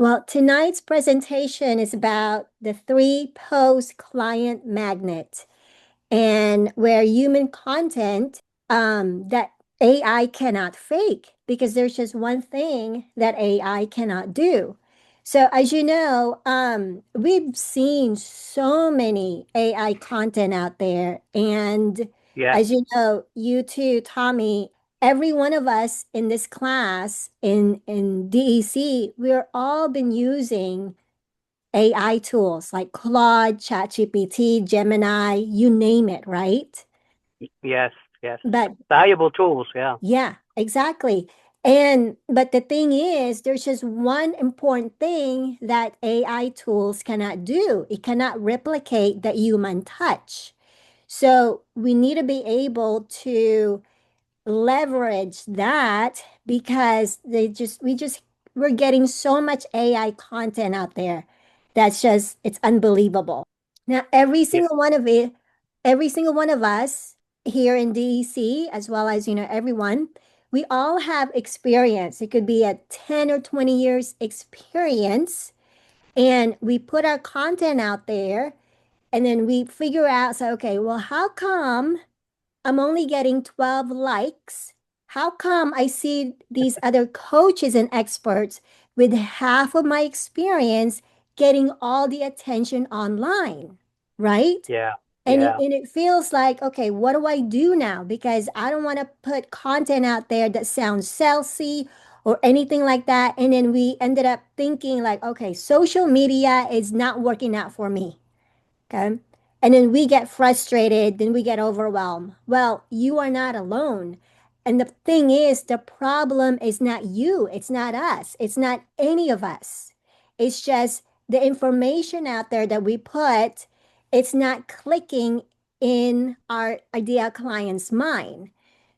Well, tonight's presentation is about the three post client magnet and where human content that AI cannot fake because there's just one thing that AI cannot do. So as you know, we've seen so many AI content out there. And Yes. as you know, you too, Tommy, every one of us in this class in DEC, we're all been using AI tools like Claude, ChatGPT, Gemini, you name it, right? Yes. Yes. But Valuable tools. Yeah. yeah, exactly. And but the thing is, there's just one important thing that AI tools cannot do. It cannot replicate the human touch. So we need to be able to leverage that because we're getting so much AI content out there that's just it's unbelievable. Now Yeah. every single one of us here in DEC, as well as everyone, we all have experience. It could be a 10 or 20 years experience, and we put our content out there, and then we figure out, so okay, well, how come I'm only getting 12 likes? How come I see these other coaches and experts with half of my experience getting all the attention online, right? Yeah. And it, Yeah. and it feels like, okay, what do I do now? Because I don't want to put content out there that sounds salesy or anything like that. And then we ended up thinking like, okay, social media is not working out for me. Okay. And then we get frustrated, then we get overwhelmed. Well, you are not alone. And the thing is, the problem is not you, it's not us, it's not any of us. It's just the information out there that we put, it's not clicking in our ideal client's mind.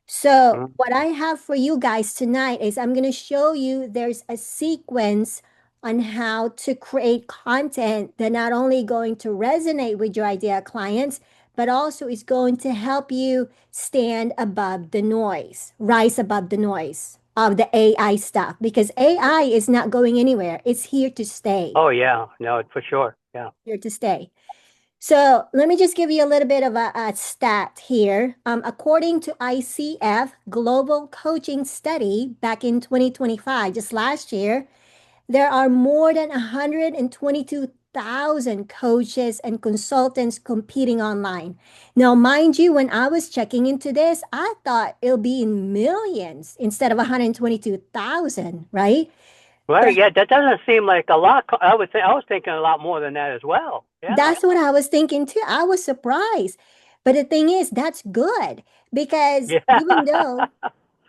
So, Mm. what I have for you guys tonight is I'm going to show you there's a sequence on how to create content that not only going to resonate with your ideal clients, but also is going to help you stand above the noise, rise above the noise of the AI stuff because AI is not going anywhere. It's here to stay, Oh yeah. No, for sure. Yeah. here to stay. So let me just give you a little bit of a stat here. According to ICF Global Coaching Study back in 2025, just last year, there are more than 122,000 coaches and consultants competing online. Now, mind you, when I was checking into this, I thought it'll be in millions instead of 122,000, right? But Right. Yeah. That doesn't seem like a lot. I would say I was thinking a lot more than that as well. Yeah. that's what I was thinking too. I was surprised. But the thing is, that's good because Yeah.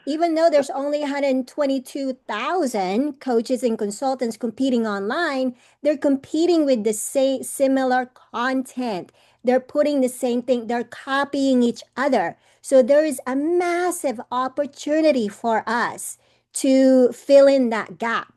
even though there's only 122,000 coaches and consultants competing online, they're competing with the same similar content. They're putting the same thing, they're copying each other. So there is a massive opportunity for us to fill in that gap.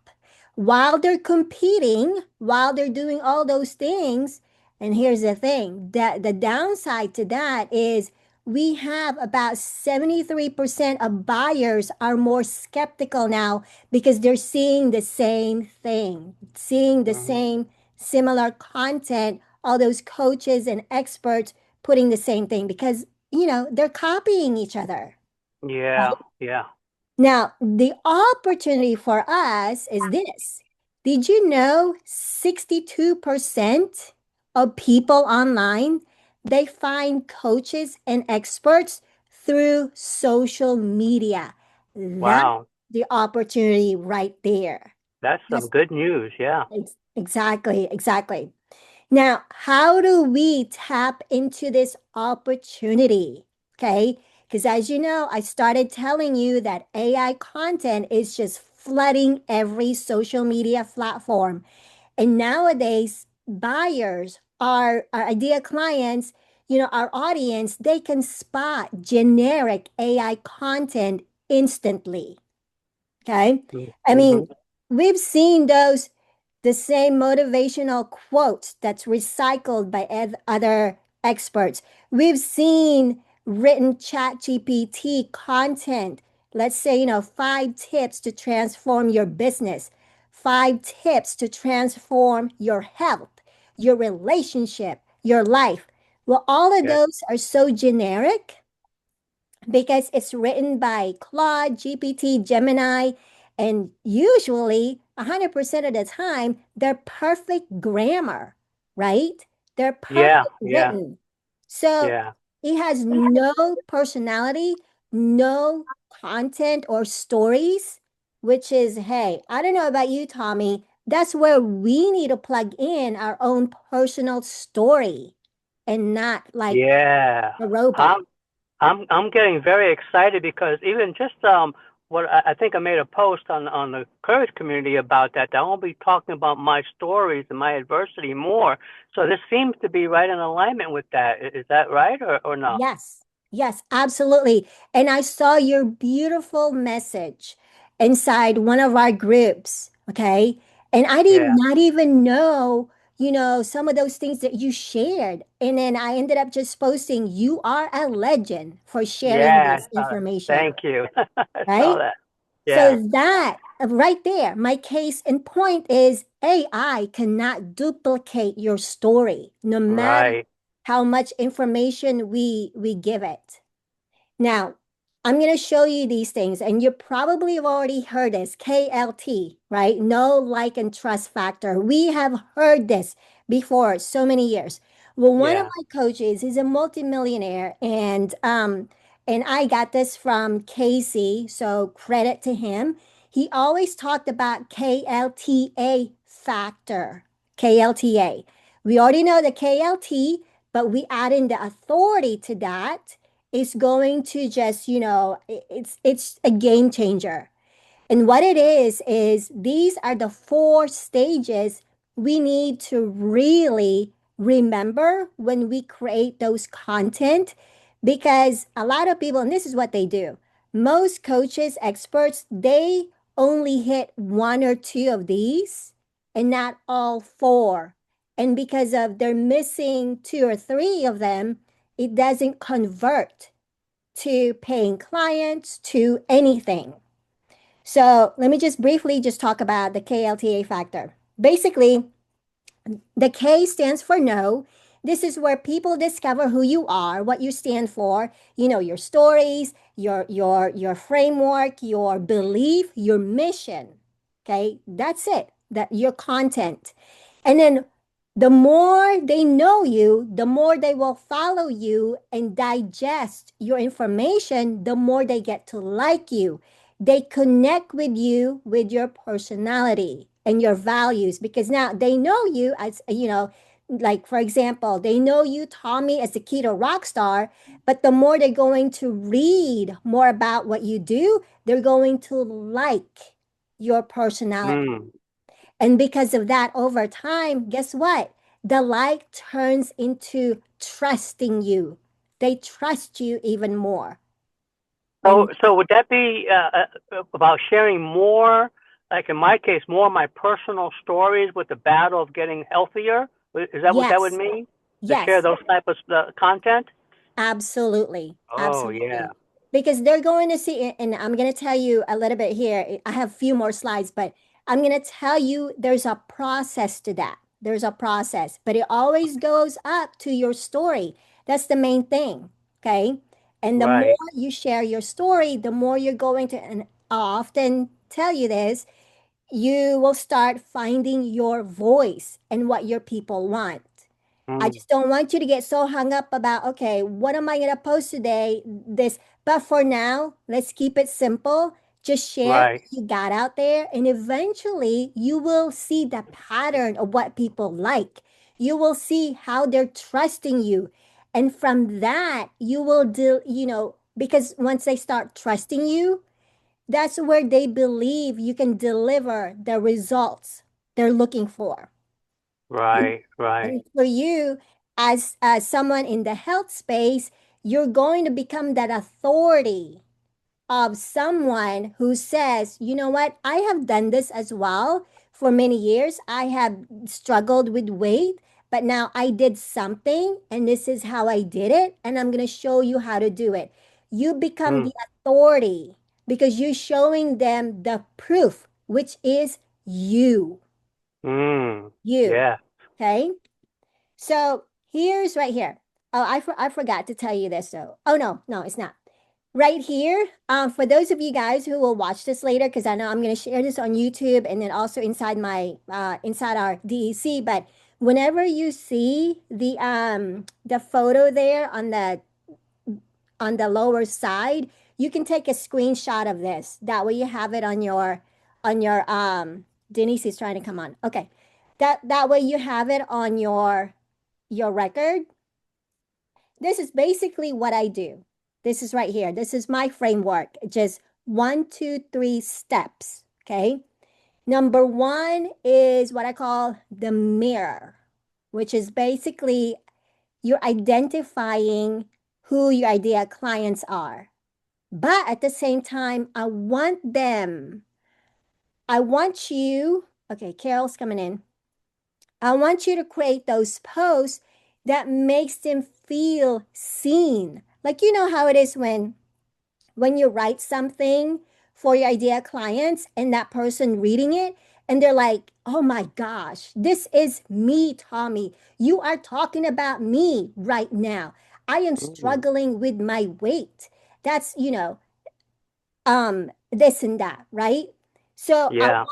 While they're competing, while they're doing all those things, and here's the thing, that the downside to that is we have about 73% of buyers are more skeptical now because they're seeing the same thing, seeing the Mhm. same similar content, all those coaches and experts putting the same thing because, they're copying each other. Yeah. Yeah. Now, the opportunity for us is this. Did you know 62% of people online, they find coaches and experts through social media? That's Wow. the opportunity right there. That's some That's good news. Yeah. exactly, exactly. Now, how do we tap into this opportunity? Okay. Because as you know, I started telling you that AI content is just flooding every social media platform. And nowadays, buyers, our ideal clients, our audience, they can spot generic AI content instantly. Okay. I Mm-hmm. mean, we've seen the same motivational quotes that's recycled by other experts. We've seen written chat GPT content. Let's say, 5 tips to transform your business, 5 tips to transform your health, your relationship, your life. Well, all of Yeah. those are so generic because it's written by Claude, GPT, Gemini, and usually 100% of the time, they're perfect grammar, right? They're Yeah. perfect Yeah. written. So Yeah. it has no personality, no content or stories, which is, hey, I don't know about you, Tommy. That's where we need to plug in our own personal story and not like Yeah. a robot. I'm getting very excited because even just what I think I made a post on the courage community about that. I won't be talking about my stories and my adversity more. So this seems to be right in alignment with that. Is that right or no? Yes, yes, absolutely. And I saw your beautiful message inside one of our groups. Okay. And I did Yeah. not even know, some of those things that you shared. And then I ended up just posting, you are a legend for sharing Yeah, this I saw that. information. Thank you. I saw Right. that. Yeah. So that right there, my case in point is AI cannot duplicate your story, no matter Right. how much information we give it. Now, I'm going to show you these things, and you probably have already heard this KLT, right? No like and trust factor. We have heard this before so many years. Well, one of Yeah. my coaches is a multimillionaire, and I got this from Casey, so credit to him. He always talked about KLTA factor. KLTA. We already know the KLT, but we add in the authority to that is going to just, it's a game changer. And what it is these are the 4 stages we need to really remember when we create those content, because a lot of people, and this is what they do. Most coaches, experts, they only hit 1 or 2 of these and not all 4. And because of they're missing 2 or 3 of them, it doesn't convert to paying clients to anything. So let me just briefly just talk about the KLTA factor. Basically, the K stands for no. This is where people discover who you are, what you stand for, your stories, your framework, your belief, your mission. Okay? That's it. That your content. And then the more they know you, the more they will follow you and digest your information, the more they get to like you. They connect with you with your personality and your values because now they know you as, like for example, they know you, Tommy, as a keto rock star, but the more they're going to read more about what you do, they're going to like your personality. Mm. And because of that, over time, guess what? The like turns into trusting you. They trust you even more. So, And so would that be about sharing more, like in my case, more of my personal stories with the battle of getting healthier? Is that what that would yes, mean? To share yes, those type of content? absolutely. Oh, yeah. Absolutely. Because they're going to see, and I'm going to tell you a little bit here. I have a few more slides, but I'm going to tell you there's a process to that. There's a process, but it always goes up to your story. That's the main thing. Okay. And the more Right. you share your story, the more you're going to, and I often tell you this, you will start finding your voice and what your people want. I Mm. just don't want you to get so hung up about, okay, what am I going to post today? This, but for now, let's keep it simple. Just share what Right. you got out there, and eventually you will see the pattern of what people like. You will see how they're trusting you. And from that, you will do, because once they start trusting you, that's where they believe you can deliver the results they're looking for. Right. Right. And for you, as someone in the health space, you're going to become that authority of someone who says, you know what, I have done this as well for many years. I have struggled with weight, but now I did something and this is how I did it. And I'm going to show you how to do it. You become Mm. the authority because you're showing them the proof, which is you, Mm. you. Yeah. Okay. So here's right here. Oh, I forgot to tell you this though. Oh no, no, it's not. Right here, for those of you guys who will watch this later, because I know I'm going to share this on YouTube and then also inside my inside our DEC. But whenever you see the photo there on the lower side, you can take a screenshot of this. That way you have it on your Denise is trying to come on. Okay. That way you have it on your record. This is basically what I do. This is right here. This is my framework. Just 1, 2, 3 steps. Okay. Number one is what I call the mirror, which is basically you're identifying who your ideal clients are. But at the same time, I want you, okay, Carol's coming in. I want you to create those posts that makes them feel seen. Like you know how it is when you write something for your ideal clients and that person reading it and they're like, "Oh my gosh, this is me, Tommy. You are talking about me right now. I am Mm. struggling with my weight." That's, this and that, right? So Yeah.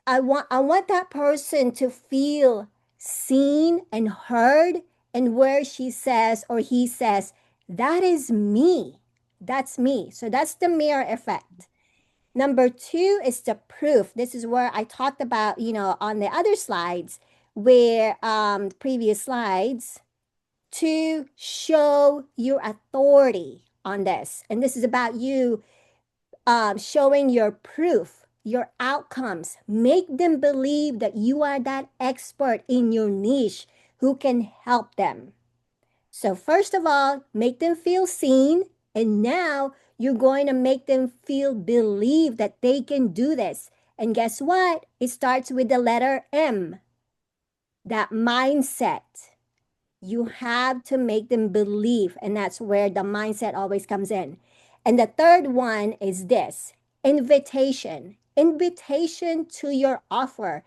I want that person to feel seen and heard, and where she says or he says, that is me. That's me. So that's the mirror effect. Number two is the proof. This is where I talked about, on the other slides, where previous slides, to show your authority on this. And this is about you showing your proof, your outcomes. Make them believe that you are that expert in your niche who can help them. So, first of all, make them feel seen. And now you're going to make them feel believe that they can do this. And guess what? It starts with the letter M, that mindset. You have to make them believe, and that's where the mindset always comes in. And the third one is this: invitation to your offer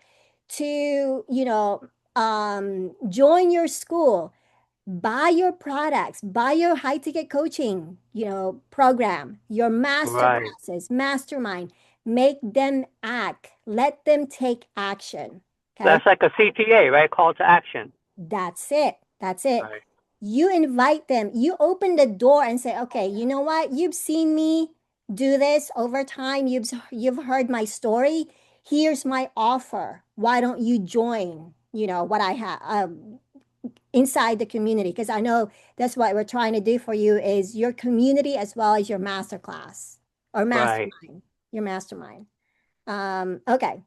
to, join your school, buy your products, buy your high ticket coaching, program, your master Right. classes, mastermind. Make them act, let them take action. Okay. That's like a CTA, right? Call to action. That's it. That's it. Right. You invite them. You open the door and say, "Okay, you know what? You've seen me do this over time. You've heard my story. Here's my offer. Why don't you join? What I have inside the community, because I know that's what we're trying to do for you is your community as well as your master class or Right. mastermind. Your mastermind. Okay.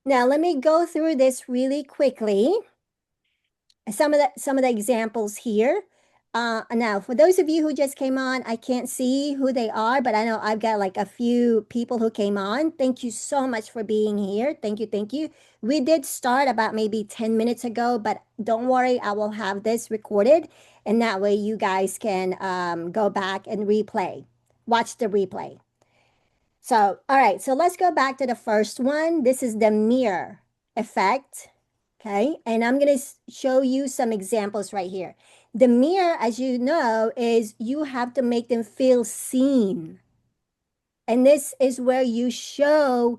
Now let me go through this really quickly. Some of the examples here. Now, for those of you who just came on, I can't see who they are, but I know I've got like a few people who came on. Thank you so much for being here. Thank you, thank you. We did start about maybe 10 minutes ago, but don't worry, I will have this recorded, and that way you guys can go back and watch the replay. So, all right, so let's go back to the first one. This is the mirror effect. Okay, and I'm going to show you some examples right here. The mirror, as you know, is you have to make them feel seen. And this is where you show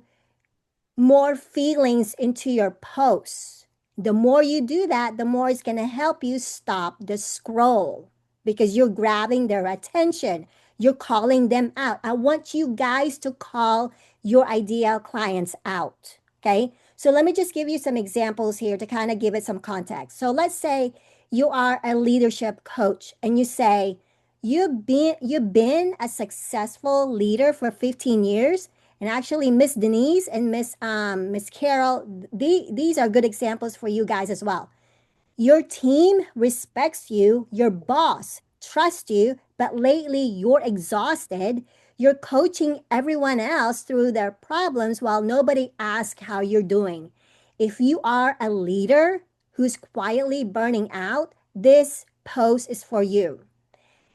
more feelings into your posts. The more you do that, the more it's going to help you stop the scroll because you're grabbing their attention. You're calling them out. I want you guys to call your ideal clients out. Okay. So let me just give you some examples here to kind of give it some context. So let's say you are a leadership coach and you say, you've been a successful leader for 15 years. And actually, Miss Denise and Miss Carol, these are good examples for you guys as well. Your team respects you, your boss trusts you, but lately you're exhausted. You're coaching everyone else through their problems while nobody asks how you're doing. If you are a leader who's quietly burning out, this post is for you.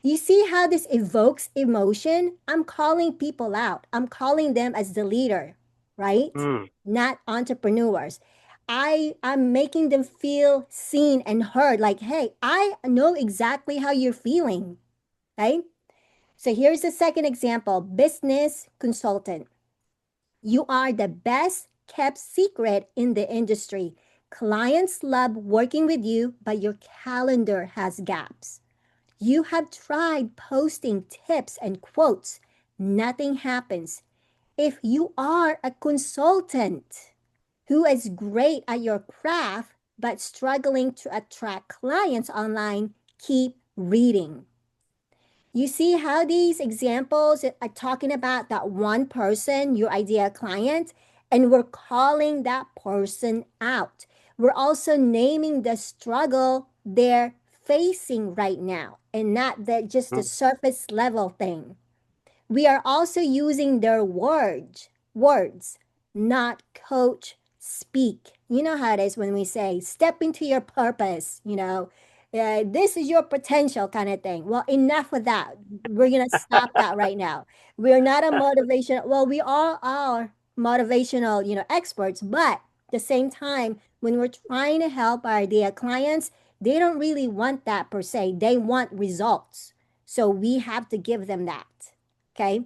You see how this evokes emotion? I'm calling people out. I'm calling them as the leader. right? Mm. Not entrepreneurs. I'm making them feel seen and heard. Like, hey, I know exactly how you're feeling, right? So here's the second example: business consultant. You are the best kept secret in the industry. Clients love working with you, but your calendar has gaps. You have tried posting tips and quotes. Nothing happens. If you are a consultant who is great at your craft but struggling to attract clients online, keep reading. You see how these examples are talking about that one person, your ideal client, and we're calling that person out. We're also naming the struggle they're facing right now and not just the Mm. surface level thing. We are also using their words, not coach speak. You know how it is when we say step into your purpose, this is your potential kind of thing. Well, enough of that. We're going to stop that right now. We're not a motivation. Well, we all are motivational, experts, but at the same time, when we're trying to help our ideal clients, they don't really want that per se. They want results. So we have to give them that. Okay.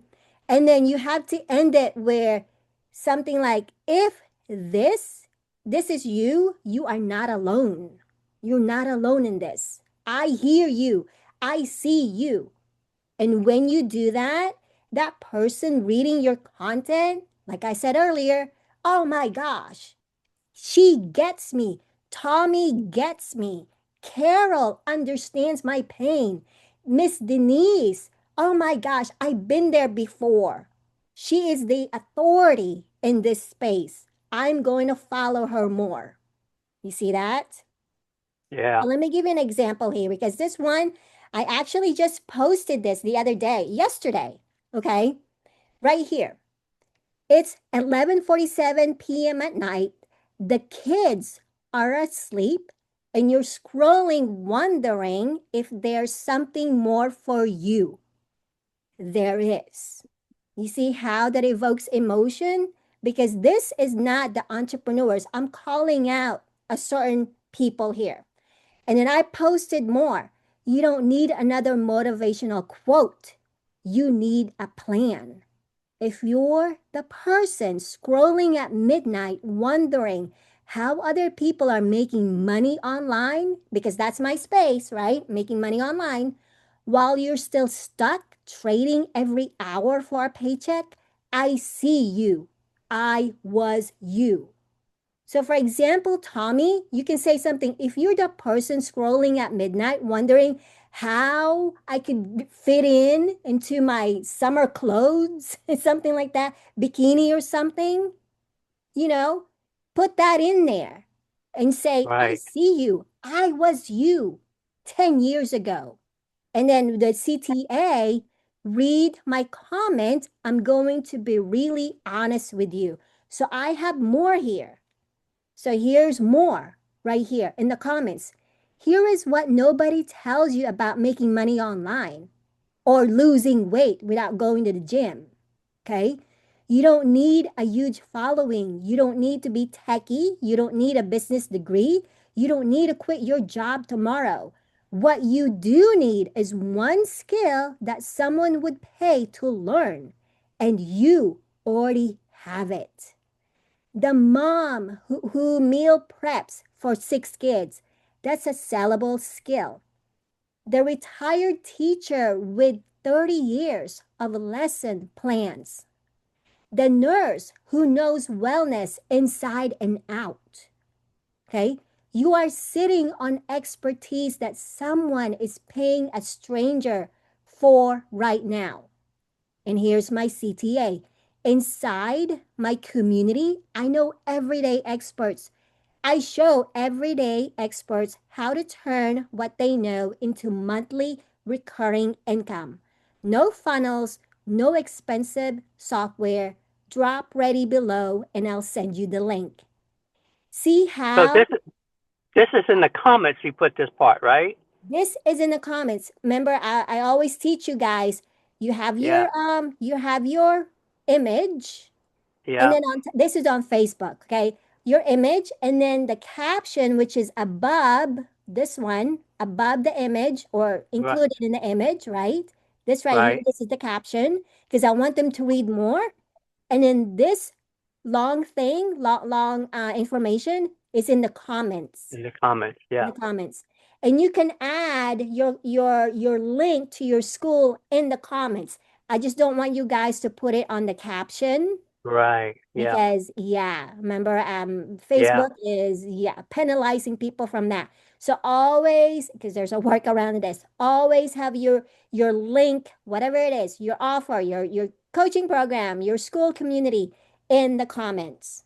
And then you have to end it where something like, if this is you, you are not alone. You're not alone in this. I hear you. I see you. And when you do that, that person reading your content, like I said earlier, oh my gosh, she gets me. Tommy gets me. Carol understands my pain. Miss Denise, oh my gosh, I've been there before. She is the authority in this space. I'm going to follow her more. You see that? Yeah. Let me give you an example here because this one, I actually just posted this the other day, yesterday. Okay, right here. It's 11:47 p.m. at night. The kids are asleep and you're scrolling wondering if there's something more for you. There is. You see how that evokes emotion? Because this is not the entrepreneurs. I'm calling out a certain people here. And then I posted more. You don't need another motivational quote. You need a plan. If you're the person scrolling at midnight wondering how other people are making money online, because that's my space, right? Making money online, while you're still stuck trading every hour for a paycheck, I see you. I was you. So, for example, Tommy, you can say something. If you're the person scrolling at midnight wondering how I could fit in into my summer clothes, something like that, bikini or something, you know, put that in there and say, I Right. see you. I was you 10 years ago. And then the CTA, read my comment. I'm going to be really honest with you. So I have more here. So here's more right here in the comments. Here is what nobody tells you about making money online or losing weight without going to the gym. Okay? You don't need a huge following. You don't need to be techie. You don't need a business degree. You don't need to quit your job tomorrow. What you do need is one skill that someone would pay to learn, and you already have it. The mom who meal preps for 6 kids, that's a sellable skill. The retired teacher with 30 years of lesson plans. The nurse who knows wellness inside and out. Okay? You are sitting on expertise that someone is paying a stranger for right now. And here's my CTA. Inside my community, I know everyday experts. I show everyday experts how to turn what they know into monthly recurring income. No funnels, no expensive software. Drop ready below and I'll send you the link. See So how this is in the comments you put this part, right? this is in the comments. Remember, I always teach you guys, Yeah. you have your image. And Yeah. then this is on Facebook, okay? Your image and then the caption, which is above this one, above the image or Right. included in the image, right? This right here, Right. this is the caption because I want them to read more. And then this long thing, long information is in the comments, In the comments. in Yeah. the comments. And you can add your link to your school in the comments. I just don't want you guys to put it on the caption Right. Yeah. because yeah, remember Yeah. Facebook is yeah penalizing people from that. So always, because there's a workaround to this, always have your link, whatever it is, your offer, your coaching program, your school community in the comments.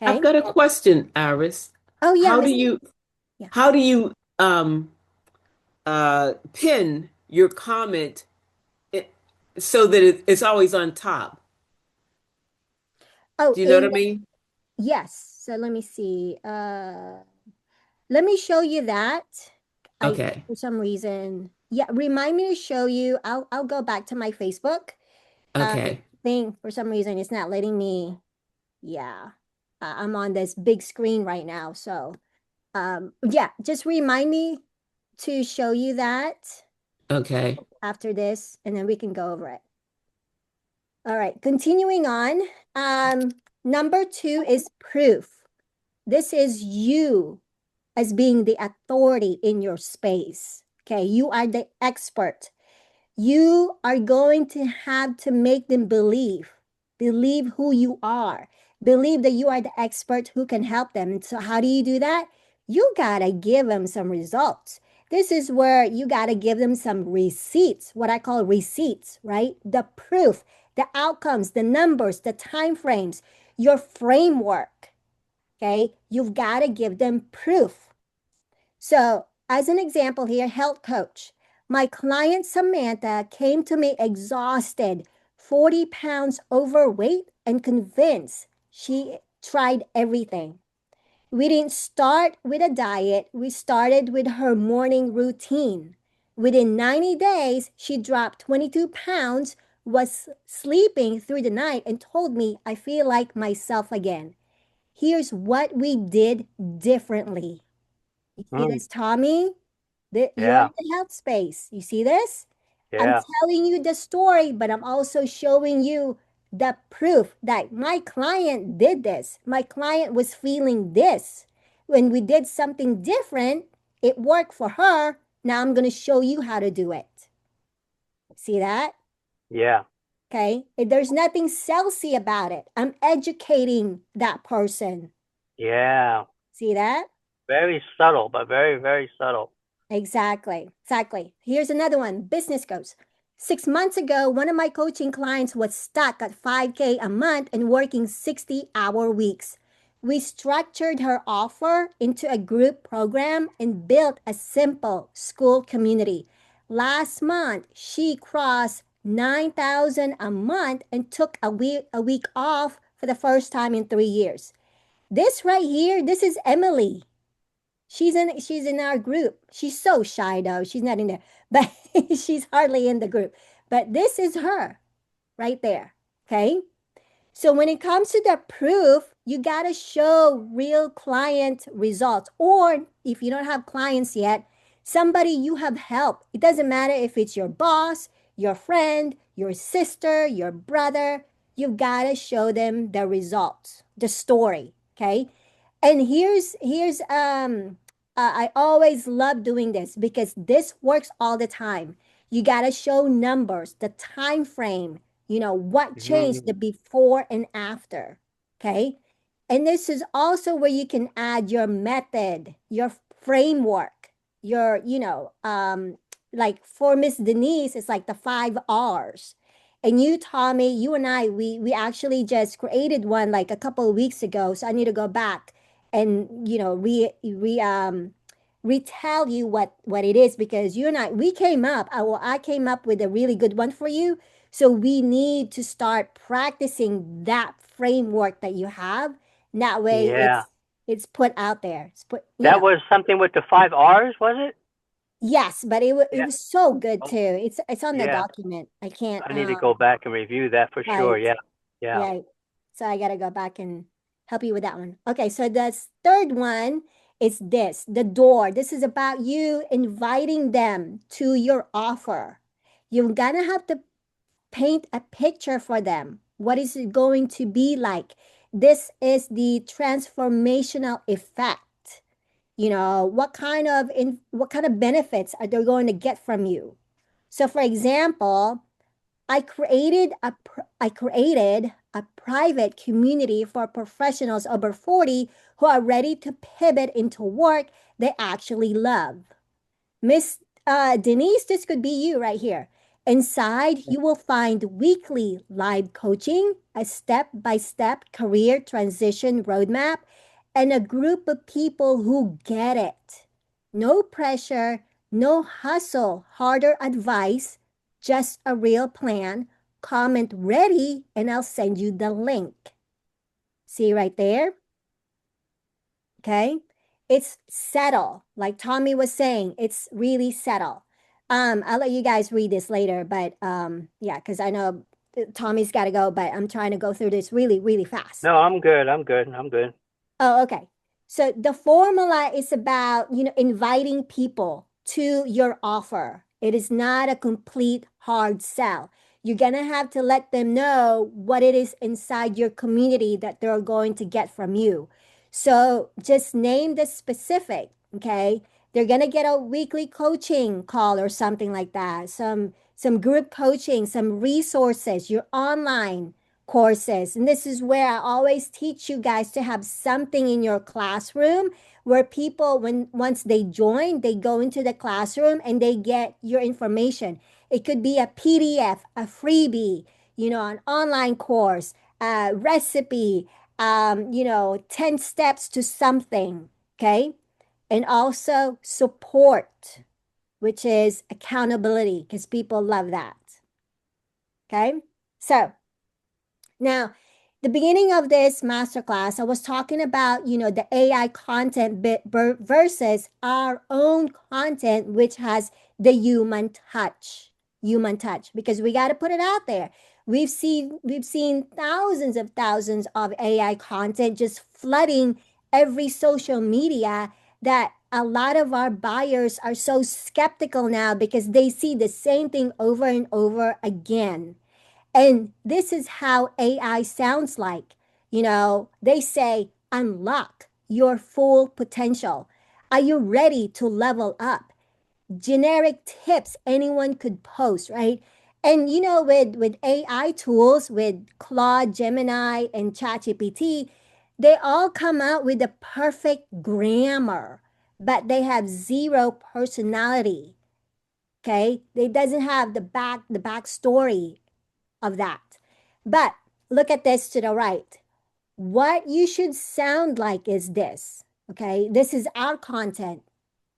I've Okay. got a question, Iris. Oh yeah, How do Miss. you Yeah. how do you pin your comment i- so that it's always on top? Oh, Do you know what in I mean? yes. So let me see. Let me show you that. I Okay. for some reason, yeah, remind me to show you. I'll go back to my Facebook. Okay. Thing for some reason it's not letting me. Yeah, I'm on this big screen right now. So yeah, just remind me to show you that Okay. after this, and then we can go over it. All right, continuing on. Um, Number two is proof. This is you as being the authority in your space. Okay, you are the expert. You are going to have to make them believe who you are, believe that you are the expert who can help them. And so, how do you do that? You got to give them some results. This is where you got to give them some receipts, what I call receipts, right? The proof, the outcomes, the numbers, the time frames, your framework. Okay, you've got to give them proof. So, as an example here, health coach. My client Samantha came to me exhausted, 40 pounds overweight, and convinced she tried everything. We didn't start with a diet, we started with her morning routine. Within 90 days, she dropped 22 pounds, was sleeping through the night, and told me, I feel like myself again. Here's what we did differently. You see Mm. this, Tommy? You're in Yeah. the health space. You see this? I'm Yeah. telling you the story, but I'm also showing you the proof that my client did this. My client was feeling this. When we did something different, it worked for her. Now I'm going to show you how to do it. See that? Yeah. Okay. There's nothing salesy about it. I'm educating that person. Yeah. See that? Very subtle, but very, very subtle. Exactly. Exactly. Here's another one. Business goes. 6 months ago, one of my coaching clients was stuck at 5K a month and working 60-hour weeks. We structured her offer into a group program and built a simple school community. Last month, she crossed 9,000 a month and took a week off for the first time in 3 years. This right here, this is Emily. She's in our group. She's so shy though. She's not in there, but she's hardly in the group. But this is her right there. Okay. So when it comes to the proof, you got to show real client results. Or if you don't have clients yet, somebody you have helped. It doesn't matter if it's your boss, your friend, your sister, your brother. You've got to show them the results, the story. Okay. And I always love doing this because this works all the time. You got to show numbers, the time frame, what changed the Mm. before and after. Okay. And this is also where you can add your method, your framework, like for Miss Denise, it's like the 5 R's. And you, Tommy, you and I, we actually just created one like a couple of weeks ago. So I need to go back and retell you what it is because you and we came up. I came up with a really good one for you. So we need to start practicing that framework that you have. That way, Yeah. it's put out there. It's put, That was something with the 5 R's, was it? yes, but it Yeah. was so good too. Oh, It's on the yeah. document. I can't I need to go back and review that for sure. right. Yeah. Yeah. Right. So I got to go back and help you with that one. Okay, so the third one is this, the door. This is about you inviting them to your offer. You're gonna have to paint a picture for them. What is it going to be like? This is the transformational effect. You know, what kind of benefits are they going to get from you? So for example, I created a private community for professionals over 40 who are ready to pivot into work they actually love. Miss Denise, this could be you right here. Inside, you will find weekly live coaching, a step by step career transition roadmap, and a group of people who get it. No pressure, no hustle, harder advice, just a real plan. Comment ready, and I'll send you the link. See right there? Okay. It's settle. Like Tommy was saying, it's really settle. I'll let you guys read this later, but yeah, because I know Tommy's got to go, but I'm trying to go through this really, really fast. No, I'm good. I'm good. I'm good. Oh, okay. So the formula is about, inviting people to your offer. It is not a complete hard sell. You're going to have to let them know what it is inside your community that they're going to get from you. So just name the specific, okay? They're going to get a weekly coaching call or something like that. Some group coaching, some resources, your online courses. And this is where I always teach you guys to have something in your classroom where people, once they join, they go into the classroom and they get your information. It could be a PDF, a freebie, an online course, a recipe, 10 steps to something, okay? And also support, which is accountability, because people love that, okay? So now, the beginning of this masterclass, I was talking about, the AI content bit versus our own content, which has the human touch, because we got to put it out there. We've seen thousands of AI content just flooding every social media that a lot of our buyers are so skeptical now because they see the same thing over and over again. And this is how AI sounds like. They say, unlock your full potential. Are you ready to level up? Generic tips anyone could post, right? And with AI tools, with Claude, Gemini, and ChatGPT, they all come out with the perfect grammar, but they have zero personality. Okay, they doesn't have the backstory of that. But look at this to the right. What you should sound like is this. Okay, this is our content.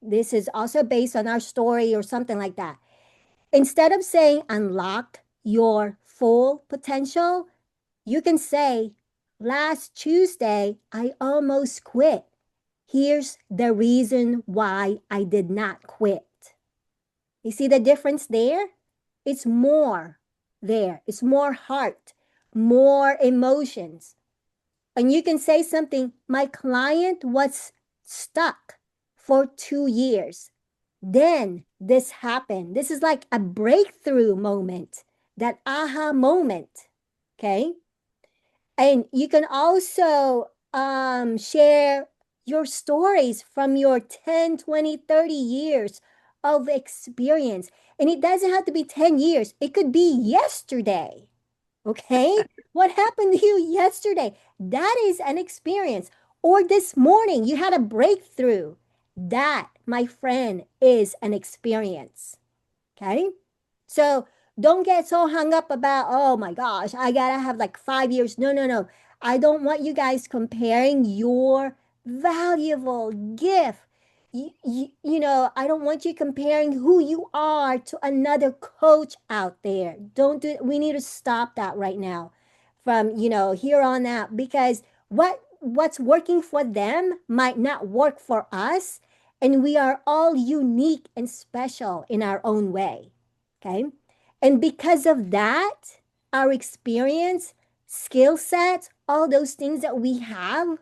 This is also based on our story or something like that. Instead of saying unlock your full potential, you can say, last Tuesday, I almost quit. Here's the reason why I did not quit. You see the difference there? It's more there. It's more heart, more emotions. And you can say something, my client was stuck for 2 years. Then this happened. This is like a breakthrough moment, that aha moment. Okay. And you can also share your stories from your 10, 20, 30 years of experience. And it doesn't have to be 10 years, it could be yesterday. Okay. What happened to you yesterday? That is an experience. Or this morning, you had a breakthrough. That, my friend, is an experience. Okay. So don't get so hung up about, oh my gosh, I gotta have like 5 years. No, no, no. I don't want you guys comparing your valuable gift. I don't want you comparing who you are to another coach out there. Don't do it. We need to stop that right now from, here on out, because what's working for them might not work for us. And we are all unique and special in our own way. Okay. And because of that, our experience, skill sets all those things that we have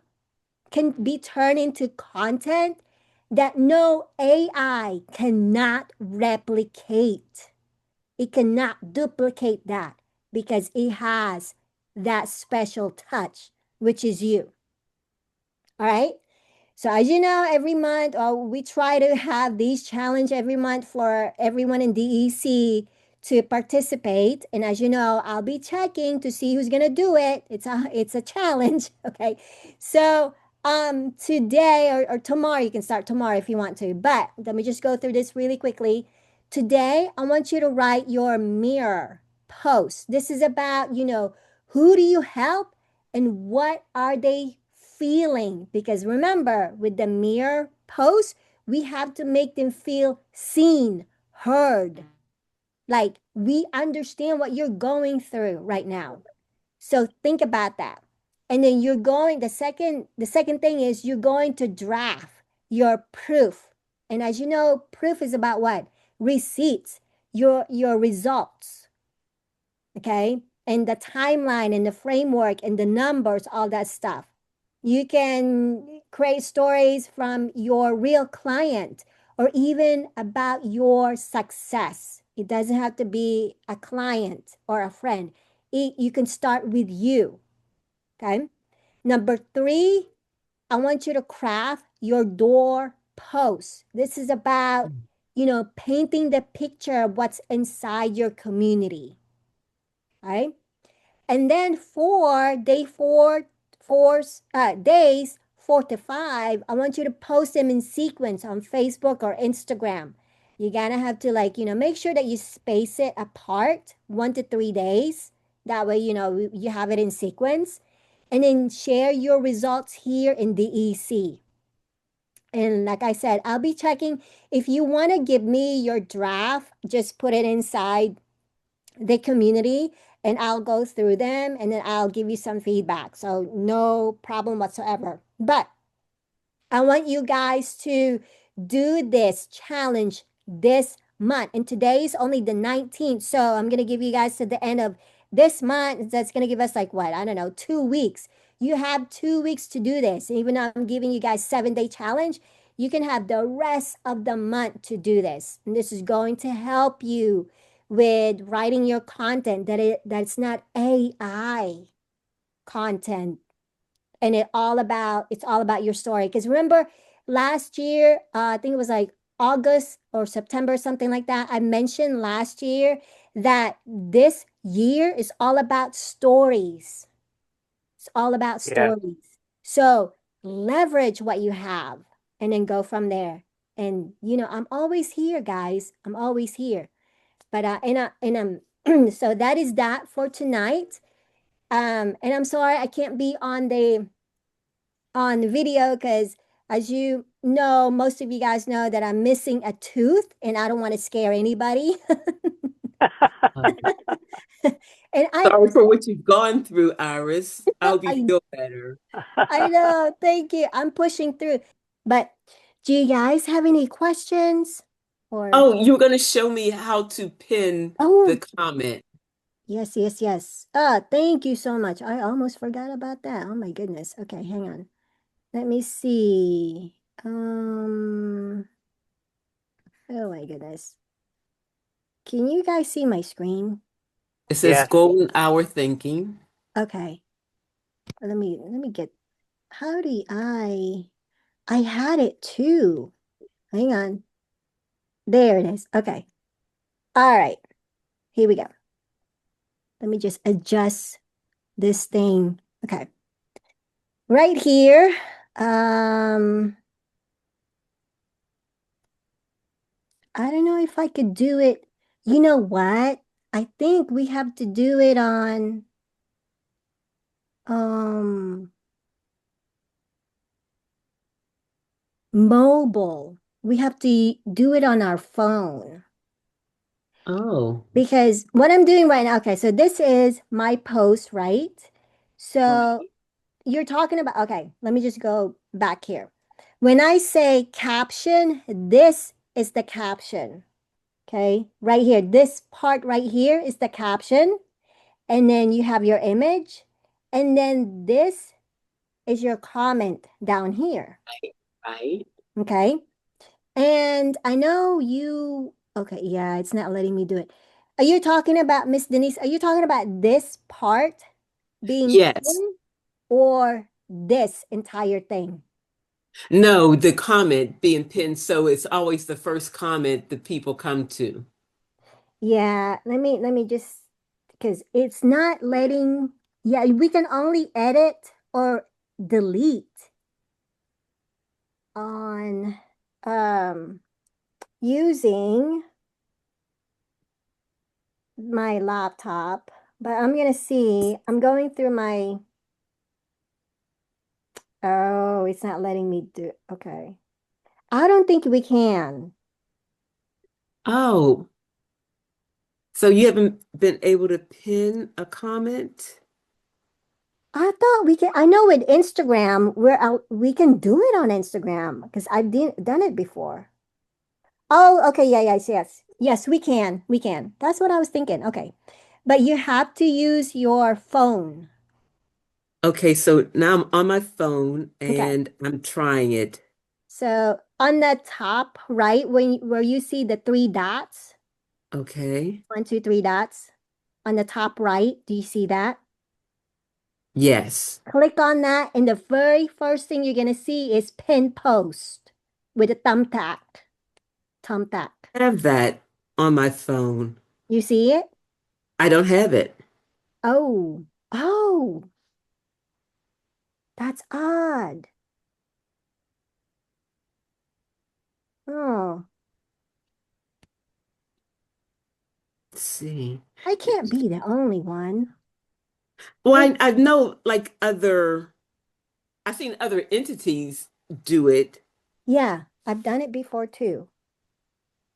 can be turned into content that no AI cannot replicate. It cannot duplicate that because it has that special touch, which is you. All right. So as you know, every month we try to have these challenge every month for everyone in DEC to participate. And as you know, I'll be checking to see who's gonna do it. It's a challenge. Okay. So today or tomorrow, you can start tomorrow if you want to. But let me just go through this really quickly. Today, I want you to write your mirror post. This is about, who do you help and what are they feeling? Because remember, with the mirror post, we have to make them feel seen, heard. Like we understand what you're going through right now. So think about that. And then the second thing is you're going to draft your proof. And as you know, proof is about what? Receipts, your results. Okay? And the timeline and the framework and the numbers, all that stuff. You can create stories from your real client or even about your success. It doesn't have to be a client or a friend. You can start with you. Okay. Number 3, I want you to craft your door post. This is about, painting the picture of what's inside your community. Right. And then for days 4 to 5, I want you to post them in sequence on Facebook or Instagram. You're gonna have to make sure that you space it apart 1 to 3 days. That way, you have it in sequence. And then share your results here in the EC. And like I said, I'll be checking. If you want to give me your draft, just put it inside the community and I'll go through them and then I'll give you some feedback. So no problem whatsoever. But I want you guys to do this challenge this month. And today is only the 19th. So I'm going to give you guys to the end of this month. That's going to give us like what? I don't know, 2 weeks. You have 2 weeks to do this. Even though I'm giving you guys 7-day challenge, you can have the rest of the month to do this. And this is going to help you with writing your content that's not AI content. And it's all about your story. Because remember last year, I think it was like August or September, something like that. I mentioned last year that this year is all about stories. It's all about Yeah. stories. So leverage what you have and then go from there. And I'm always here, guys. I'm always here. But so that is that for tonight. And I'm sorry I can't be on the video because as you know, most of you guys know that I'm missing a tooth and I don't want to scare anybody. And Sorry for what you've gone through, Iris. I hope you I feel better. I know, thank you. I'm pushing through. But do you guys have any questions? Or Oh, you were going to show me how to pin the oh, comment. yes, yes, yes. Thank you so much. I almost forgot about that. Oh my goodness. Okay, hang on. Let me see. Oh my goodness. Can you guys see my screen? It says Yes. golden hour thinking. Okay. Let me get how do I had it too. Hang on. There it is. Okay. All right. Here we go. Let me just adjust this thing. Okay. Right here. I don't know if I could do it. You know what? I think we have to do it on um mobile. We have to do it on our phone. Oh. Because what I'm doing right now, okay, so this is my post, right? So Okay. you're talking about, okay, let me just go back here. When I say caption, this is the caption, okay? Right here, this part right here is the caption. And then you have your image. And then this is your comment down here. Right. Okay. And I know you, okay, yeah, it's not letting me do it. Are you talking about, Miss Denise, are you talking about this part being Yes. pinned or this entire thing? No, the comment being pinned, so it's always the first comment that people come to. Yeah, let me just because it's not letting, yeah, we can only edit or delete on um using my laptop, but I'm gonna see. I'm going through my, oh, it's not letting me do, okay. I don't think we can. Oh, so you haven't been able to pin a comment? I thought we can. I know with Instagram, we can do it on Instagram because I've done it before. Oh, okay. Yeah, yes, yes. Yes, we can. We can. That's what I was thinking. Okay. But you have to use your phone. Okay, so now I'm on my phone Okay. and I'm trying it. So on the top right, where you see the three dots, Okay. one, two, three dots on the top right, do you see that? Yes. Click on that, and the very first thing you're gonna see is pin post with a thumbtack. Thumbtack. I have that on my phone. You see it? I don't have it. Oh, oh, that's odd. Oh, Let's see. I can't be the only one. Well, It, I know like I've seen other entities do it. yeah, I've done it before too.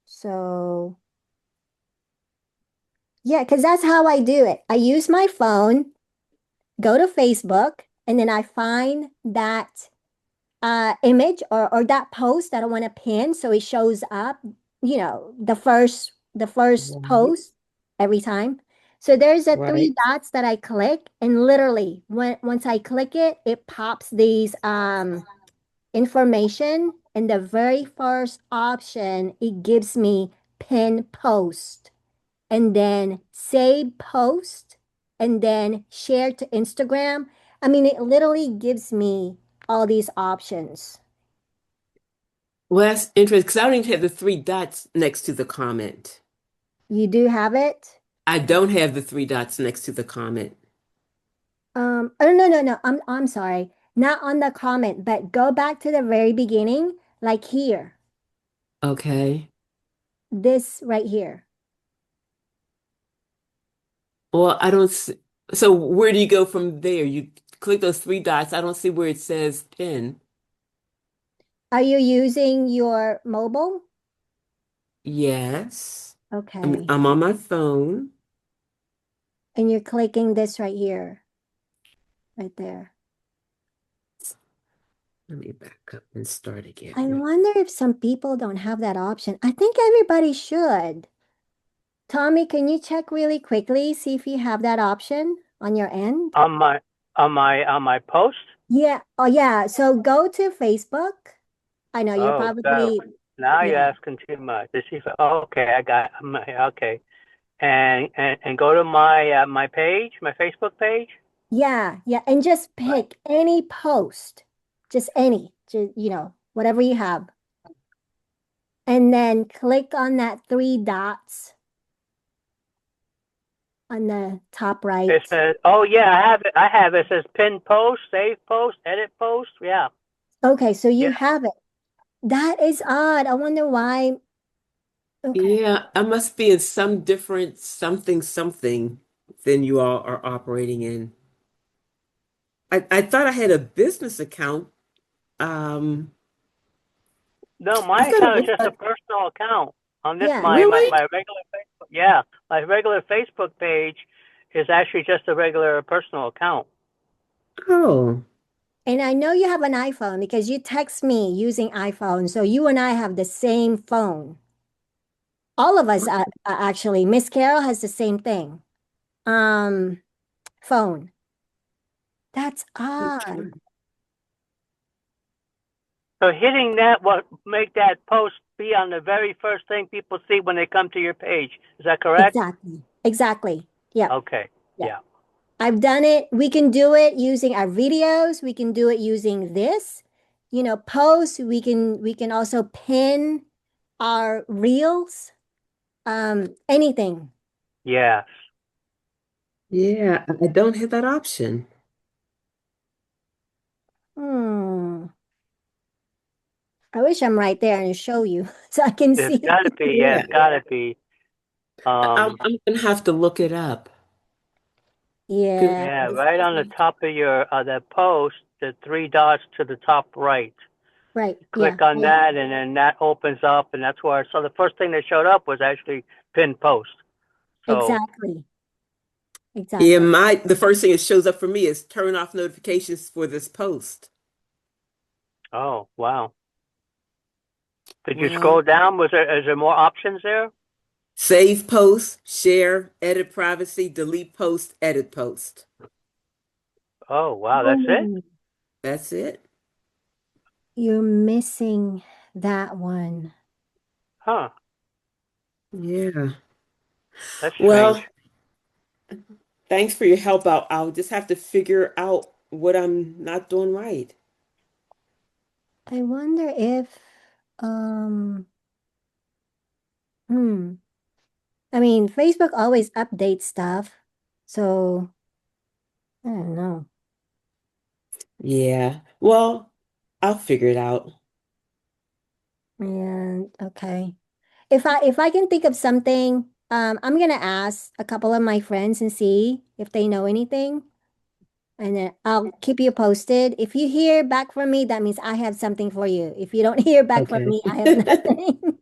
So, yeah, because that's how I do it. I use my phone, go to Facebook, and then I find that image or that post that I want to pin so it shows up, the first Right. post every time. So there's a three Right. dots that I click, and literally once I click it, it pops these information, and the very first option it gives me pin post, and then save post, and then share to Instagram. I mean, it literally gives me all these options. Well, that's interesting because I don't even have the three dots next to the comment. You do have it? I don't have the three dots next to the comment. Oh, no, no, no. I'm sorry. Not on the comment, but go back to the very beginning, like here. Okay. This right here. Well, I don't see. So where do you go from there? You click those three dots. I don't see where it says pin. Are you using your mobile? Yes. Okay. I'm on my phone. And you're clicking this right here, right there. Let me back up and start I again. wonder if some people don't have that option. I think everybody should. Tommy, can you check really quickly, see if you have that option on your end? On my post. Yeah. Oh, yeah. So go to Facebook. I know you're Oh God, probably, now you're yeah. asking too much. Let's see if okay, I got okay, and go to my page, my Facebook page. Yeah, yeah, and just pick any post, just any, just, whatever you have, and then click on that three dots on the top It right. says, oh yeah, I have it. I have it. It says pin post, save post, edit post. Yeah, Okay, so you yeah. have it. That is odd. I wonder why. Okay. Yeah, I must be in some different something than you all are operating in. I thought I had a business account. Um, No, I my thought it account is was just a personal account. On this, Yeah. really? my regular Facebook. Yeah, my regular Facebook page is actually just a regular personal account. Oh, And I know you have an iPhone because you text me using iPhone. So you and I have the same phone. All of us actually. Miss Carol has the same thing. Um, phone. That's odd. So hitting that will make that post be on the very first thing people see when they come to your page. Is that correct? Exactly. Exactly. Yep. Okay. Yep. Yeah. I've done it. We can do it using our videos. We can do it using this, posts. We can also pin our reels. Anything. Yes. Yeah, I don't have that option. Hmm. I wish I'm right there and show you so I can It's see. got to be. Yeah, Yeah, it's got to be. I'm gonna have to look it up. 'Cause- Yeah. Yeah, right on the top of your that post, the three dots to the top right. Right. Yeah. Click on Yeah. that, and then that opens up, and that's where. So the first thing that showed up was actually pinned post. So, Exactly. Yeah, Exactly. the first thing that shows up for me is turn off notifications for this post. oh wow. Did you Well, scroll down? Is there more options there? save post, share, edit privacy, delete post, edit post. Oh wow, that's it? Oh, That's it. you're missing that one. Huh. Yeah. That's strange. Well, thanks for your help out. I'll just have to figure out what I'm not doing right. I wonder if, um, hmm. I mean, Facebook always updates stuff. So I don't know. Yeah. Well, I'll figure it out. And okay. If I can think of something, I'm gonna ask a couple of my friends and see if they know anything. And then I'll keep you posted. If you hear back from me, that means I have something for you. If you don't hear back from Okay. me, I have nothing.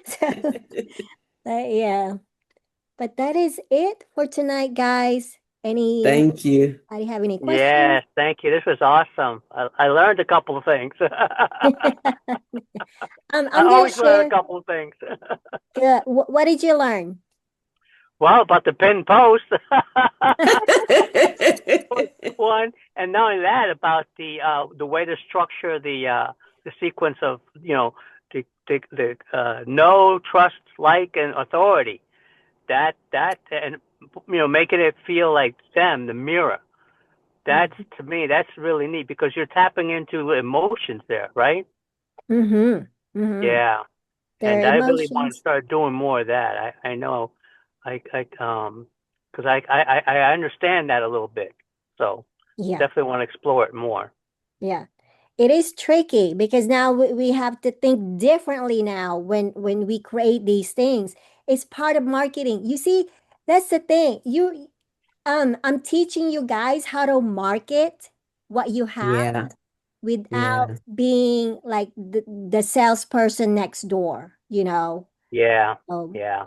So, yeah. But that is it for tonight, guys. Anybody Thank you. have any questions? Yes, thank you. This was awesome. I learned a couple of things. I I'm gonna always learn a share. couple of things. What did you learn? Well, about the pin post was one, and not only that, about the way to structure the sequence of the know, trust, like, and authority. That and making it feel like them, the mirror. That's to me, that's really neat because you're tapping into emotions there, right? Mm-hmm. Mm-hmm. Yeah, Their and I really want to emotions. start doing more of that. I know, because I understand that a little bit, so Yeah. definitely want to explore it more. Yeah. It is tricky because now we have to think differently now when we create these things. It's part of marketing. You see, that's the thing. I'm teaching you guys how to market what you have Yeah. without Yeah. being like the salesperson next door. Yeah, So, yeah,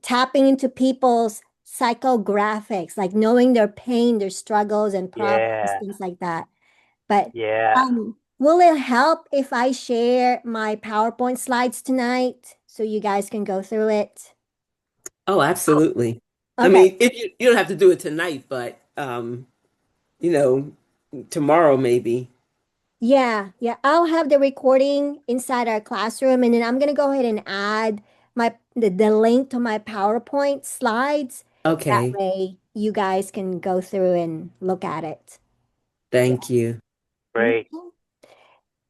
tapping into people's psychographics, like knowing their pain, their struggles and problems, yeah, things like that. But yeah. will it help if I share my PowerPoint slides tonight so you guys can go through it? Oh, absolutely. I Okay. mean, if you don't have to do it tonight, but you know, tomorrow maybe. Yeah, yeah. I'll have the recording inside our classroom, and then I'm gonna go ahead and add the link to my PowerPoint slides. That Okay. way you guys can go through and look at it. Thank you. Okay. Great. All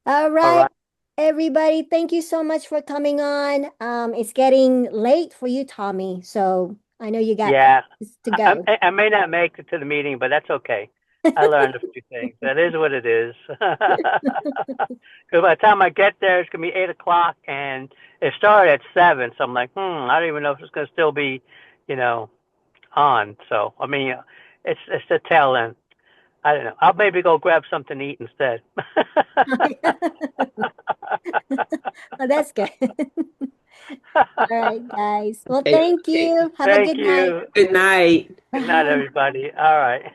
All right, right. everybody. Thank you so much for coming on. It's getting late for you, Tommy. So I know you got Yeah, places to go. I may not make it to the meeting, but that's okay. I learned a few things. That is what it is. Because by the time I get there, it's gonna be 8 o'clock, and it started at 7. So I'm like, I don't even know if it's gonna still be, you know, on. So I mean, it's the tail end. I don't know. I'll maybe go grab something to eat instead. Oh, that's good. All right, guys. Well, Okay. thank you. Have a Thank good night. you. Good night. Good night, Bye. everybody. All right.